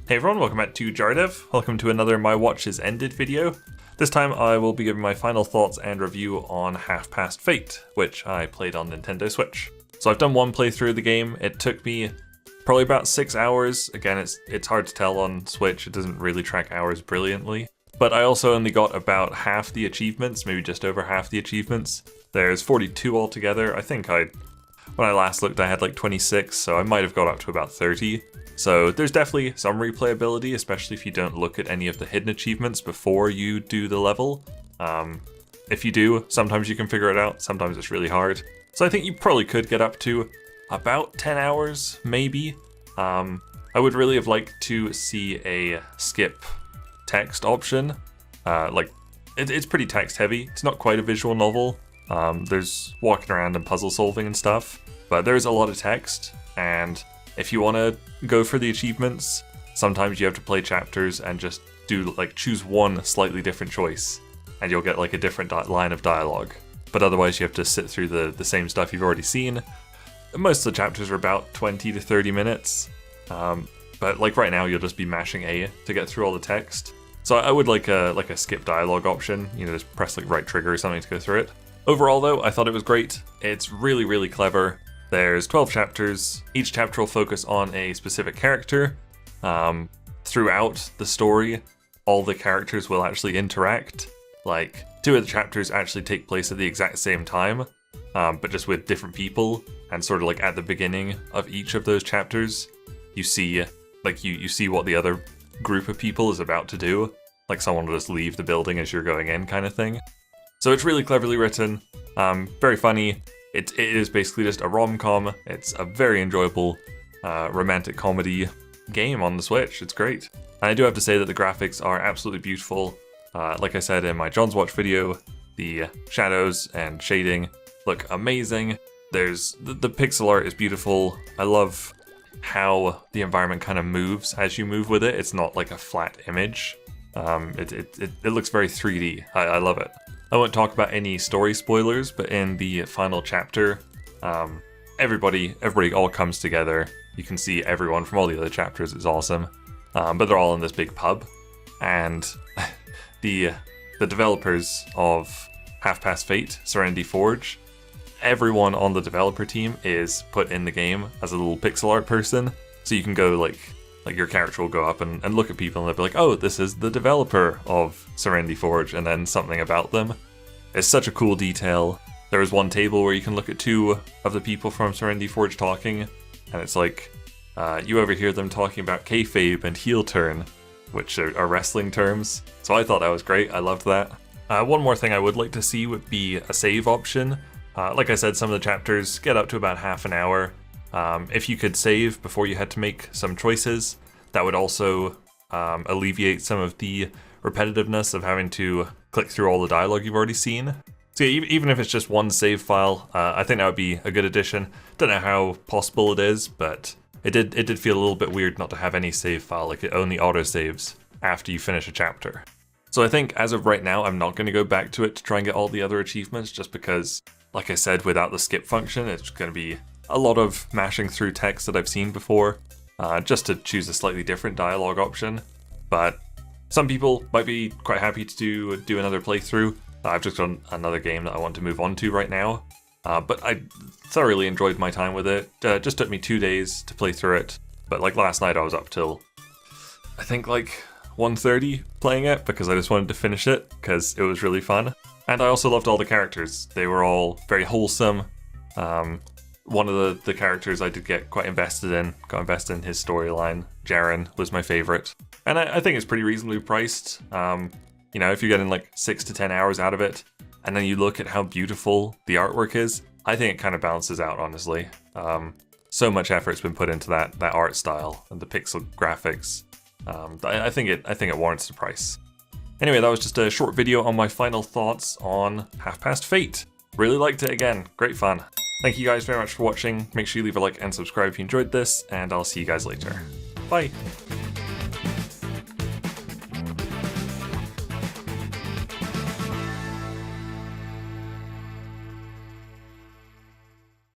Hey everyone, welcome back to Jardev. Welcome to another My Watch is Ended video. This time I will be giving my final thoughts and review on Half Past Fate, which I played on Nintendo Switch. So I've done one playthrough of the game. It took me probably about 6 hours. Again, it's hard to tell on Switch, it doesn't really track hours brilliantly. But I also only got about half the achievements, maybe just over half the achievements. There's 42 altogether. I think when I last looked I had like 26, so I might have got up to about 30. So there's definitely some replayability, especially if you don't look at any of the hidden achievements before you do the level. If you do, sometimes you can figure it out, sometimes it's really hard. So I think you probably could get up to about 10 hours, maybe. I would really have liked to see a skip text option. It's pretty text heavy. It's not quite a visual novel. There's walking around and puzzle solving and stuff, but there's a lot of text, and if you want to go for the achievements, sometimes you have to play chapters and just choose one slightly different choice, and you'll get like a different line of dialogue. But otherwise you have to sit through the same stuff you've already seen. Most of the chapters are about 20 to 30 minutes, but like right now you'll just be mashing A to get through all the text. So I would like a skip dialogue option, just press like right trigger or something to go through it. Overall though, I thought it was great. It's really, really clever. There's 12 chapters. Each chapter will focus on a specific character. Throughout the story, all the characters will actually interact. Like, 2 of the chapters actually take place at the exact same time, but just with different people. And sort of like at the beginning of each of those chapters, you see you see what the other group of people is about to do. Like someone will just leave the building as you're going in, kind of thing. So it's really cleverly written, very funny. It is basically just a rom-com. It's a very enjoyable romantic comedy game on the Switch. It's great. And I do have to say that the graphics are absolutely beautiful. Like I said in my John's Watch video, the shadows and shading look amazing. There's the pixel art is beautiful. I love how the environment kind of moves as you move with it. It's not like a flat image. It looks very 3D. I love it. I won't talk about any story spoilers, but in the final chapter, everybody all comes together. You can see everyone from all the other chapters. It's awesome. But they're all in this big pub, and the developers of Half Past Fate, Serenity Forge, everyone on the developer team is put in the game as a little pixel art person. So you can go like your character will go up and look at people and they'll be like, oh, this is the developer of Serenity Forge, and then something about them. It's such a cool detail. There is one table where you can look at 2 of the people from Serenity Forge talking, and it's like, you overhear them talking about kayfabe and heel turn, which are wrestling terms. So I thought that was great, I loved that. One more thing I would like to see would be a save option. Like I said, some of the chapters get up to about half an hour. If you could save before you had to make some choices, that would also alleviate some of the repetitiveness of having to click through all the dialogue you've already seen. So yeah, even if it's just one save file, I think that would be a good addition. Don't know how possible it is, but it did feel a little bit weird not to have any save file, like it only autosaves after you finish a chapter. So I think as of right now, I'm not going to go back to it to try and get all the other achievements, just because, like I said, without the skip function, it's going to be a lot of mashing through text that I've seen before, just to choose a slightly different dialogue option. But some people might be quite happy to do another playthrough. I've just got another game that I want to move on to right now. But I thoroughly enjoyed my time with it. Just took me 2 days to play through it. But like last night I was up till, I think like 1:30 playing it, because I just wanted to finish it, because it was really fun. And I also loved all the characters. They were all very wholesome. One of the characters I did get quite invested in, his storyline. Jaren was my favorite. And I think it's pretty reasonably priced. If you're getting like 6 to 10 hours out of it, and then you look at how beautiful the artwork is, I think it kind of balances out, honestly. So much effort's been put into that art style and the pixel graphics. I think it warrants the price. Anyway, that was just a short video on my final thoughts on Half Past Fate. Really liked it again, great fun. Thank you guys very much for watching. Make sure you leave a like and subscribe if you enjoyed this, and I'll see you guys later. Bye!